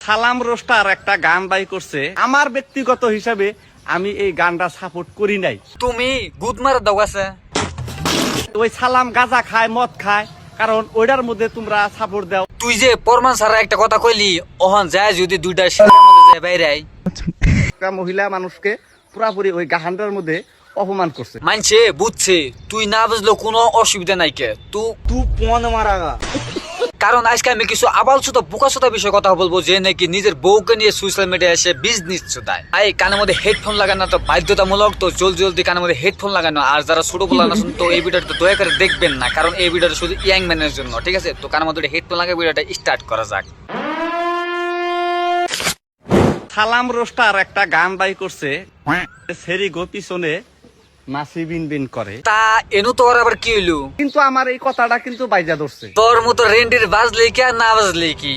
সালাম রোস্টার একটা গান বাই করছে, আমার ব্যক্তিগত হিসাবে আমি এই গানটা সাপোর্ট করি নাই। তুমি গুদ মারা দাও আছে ওই সালাম গাঁজা খায়, মদ খায়, কারণ ওইটার মধ্যে তোমরা সাপোর্ট দাও। তুই যে পরমান সারা একটা কথা কইলি, ওহন যায় যদি দুইটা শিরার মধ্যে যায় বাইরে আই। একটা মহিলা মানুষকে পুরাপুরি ওই গানটার মধ্যে অপমান করছে। মানছে বুঝছে, তুই না বুঝলো কোনো অসুবিধা নাই কে তুই পন মারাগা। কারণ আজকে আমি কিছু আবাল সুতা বোকা সুতা বিষয়ে কথা বলবো, যে নাকি নিজের বউকে নিয়ে সোশ্যাল মিডিয়ায় এসে বিজনেস চুদায়। এই কানের মধ্যে হেডফোন লাগানো তো বাধ্যতামূলক, তো জলদি জলদি কানের মধ্যে হেডফোন লাগানো। আর যারা ছোট বলা না শুন, তো এই ভিডিওটা দয়া করে দেখবেন না, কারণ এই ভিডিওটা শুধু ইয়াং ম্যানের জন্য, ঠিক আছে? তো কানের মধ্যে হেডফোন লাগিয়ে ভিডিওটা স্টার্ট করা যাক। সালাম রোস্টার একটা গান বাই করছে, সেরি গো পিছনে মাসি বিন বিন করে। তা এনু তোর আবার কি হইলো? কিন্তু আমার এই কথাটা কিন্তু বাইজা ধরছে। তোর মতো রেন্ডির বাজলে কি আর না বাজলে কি?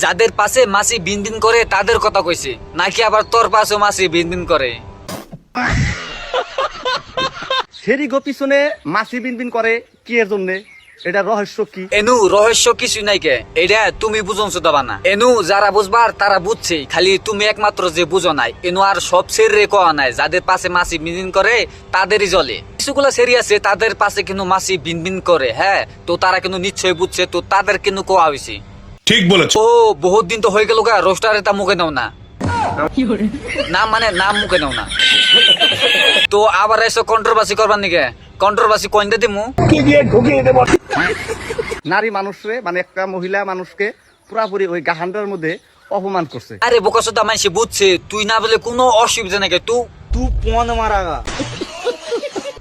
যাদের পাশে মাসি বিন বিন করে তাদের কথা কইছে, নাকি আবার তোর পাশে মাসি বিন বিন করে? সেরি গো পিছনে মাসি বিন বিন করে কি এর জন্য? এটা রহস্য কি? এনু রহস্য কিছু নাই কে, এটা তুমি বুঝছো দাবা না। এনু যারা বুঝবার তারা বুঝছে, খালি তুমি একমাত্র যে বুঝো নাই। এনু আর সব সেরে কোয়া নাই, যাদের পাশে মাসি বিনবিন করে তাদেরই জলে। কিছুগুলা সেরি আছে তাদের পাশে কিন্তু মাসি বিনবিন করে, হ্যাঁ, তো তারা কিন্তু নিশ্চয়ই বুঝছে, তো তাদের কিন্তু কোয়া হয়েছে। ঠিক বলেছ। ও বহুত দিন তো হয়ে গেল গা, রোস্টারে তা মুখে নাও না, নাম মানে নাম মুখে নাও না। তো আবার এসো কন্ট্রোভার্সি করবার নিকে, কন্ট্রোভার্সি কইন্দে দিমু। নারী মানুষরে মানে একটা মহিলা মানুষকে পুরাপুরি ওই গানটার মধ্যে অপমান করছে। আরে বোকাসোদা মাইসে বুঝছে, তুই না বলে কোনো অসুবিধা নাকি, তুই পন মারাগা।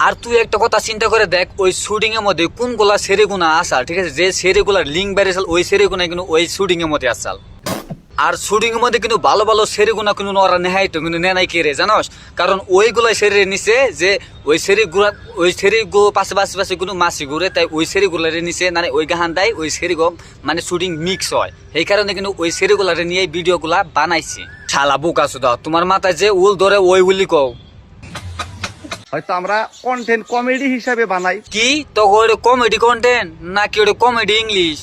আর তুই একটা কথা চিন্তা করে দেখ, ওই শুটিং এর মধ্যে কোনগুলা সেরে গুণা আসাল, ঠিক আছে? যে সেরে গুলার লিঙ্ক বেড়েছিল ওই সেরে গুণা কিন্তু ওই শুটিং এর মধ্যে আসাল। আর শুটিং এর মধ্যে কিন্তু ভালো ভালো সেরে গুণা কিন্তু ওরা নেহাই তো কিন্তু নেনাই কে রে জানোস? কারণ ওইগুলাই সেরে নিছে, যে ওই সেরে গুলা ওই সেরে গো পাশে পাশে পাশে কোনো মাসি ঘুরে, তাই ওই সেরে গুলারে নিছে, মানে ওই গাহান দেয় ওই সেরে গো মানে শুটিং মিক্স হয়, এই কারণে কিন্তু ওই সেরে গুলারে নিয়ে ভিডিও গুলা বানাইছে। শালা বোকাসোদা, তোমার মাথায় যে উল ধরে ওই উলি কও। হয়তো আমরা কন্টেন্ট কমেডি হিসাবে বানাই। কি তো ওটা কমেডি কন্টেন্ট নাকি ওটা কমেডি ইংলিশ?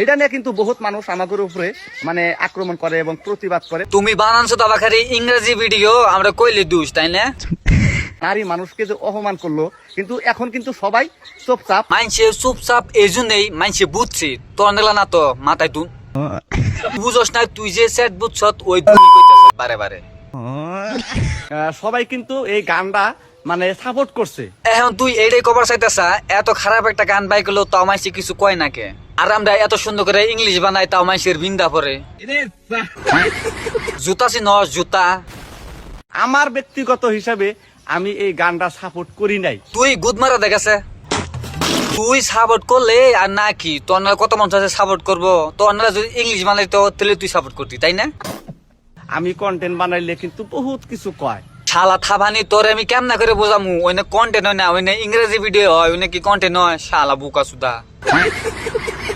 এটা নিয়ে কিন্তু বহুত মানুষ আমাদের উপরে মানে আক্রমণ করে এবং প্রতিবাদ করে। তুমি বানানছো তো আবার খালি ইংরেজি ভিডিও, আমরা কইলে দুষ, তাই না? নারী মানুষকে যে অপমান করলো, কিন্তু এখন কিন্তু সবাই চুপচাপ। মানছে চুপচাপ এই জন্যই মানছে বুঝছি, তোর নেলা না তো মাথায় তুই বুঝস না, তুই যে সেট বুঝছ ওই তুমি কইতাছ বারে বারে। সবাই কিন্তু এই গানটা মানে সাপোর্ট করছে। এখন তুই এইটাই কবার চাইতেছা, এত খারাপ একটা গান বাই করলো তাও মাইসে কিছু কয় নাকে? আর আমরা এত সুন্দর করে ইংলিশ বানাই তাও মাইসের বিন্দা পরে। জুতা ছিল জুতা। আমার ব্যক্তিগত হিসাবে আমি এই গানটা সাপোর্ট করি নাই। তুই গুদ মারা দেখাছে, তুই সাপোর্ট করলে আর না কি তোর নালা কত মানুষ আছে সাপোর্ট করবো? তোর নালা যদি ইংলিশ বানাইতো তাহলে তুই সাপোর্ট করতি, তাই না? আমি কন্টেন্ট বানাইলে কিন্তু বহুত কিছু কয়। শালা থাবানি তোরে আমি কেমনা করে বোঝামু? ওই না কন্টেন্ট হয় না, ওই না ইংরেজি ভিডিও হয়, ওই না কি কন্টেন্ট হয়? শালা বুকা সুদা,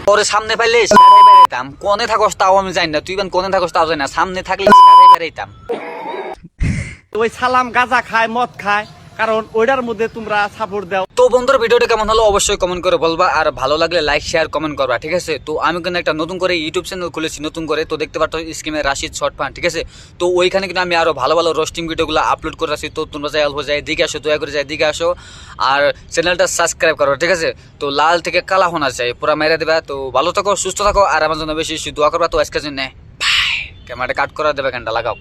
তোরে সামনে পাইলে সারাই বেড়াইতাম। কোনে থাকস তাও আমি জানি না, তুই কোনে থাকস তাও জানি না, সামনে থাকলে সারাই বেড়াইতাম। ওই সালাম গাঁজা খায়, মদ খায়, কারণ ওইটার মধ্যে তোমরা সাপোর্ট দাও। তো বন্ধুরা ভিডিওটা কেমন হলো অবশ্যই কমেন্ট করে বলবা, আর ভালো লাগলে লাইক শেয়ার কমেন্ট করবা, ঠিক আছে? তো আমি কিন্তু একটা নতুন করে ইউটিউব চ্যানেল খুলেছি, নতুন করে, তো দেখতে পাচ্ছ স্ক্রিনে রাশিদ শর্ট ফান, ঠিক আছে? তো ওইখানে কিন্তু আমি আরো ভালো ভালো রোস্টিং ভিডিওগুলো আপলোড করে রাখছি, তো তোমরা যাই অল্প যাই দিকে আসো, দয়া করে যাই দিকে আসো, আর চ্যানেলটা সাবস্ক্রাইব করো, ঠিক আছে? তো লাল থেকে কালা হোনা চাই পুরা মেরে দেবা। তো ভালো থাকো, সুস্থ থাকো, আর আমার জন্য বেশি বেশি দোয়া করবা। তো আজকের জন্য ক্যামেরাটা কাট করে দেবে, ঘন্টা লাগাও।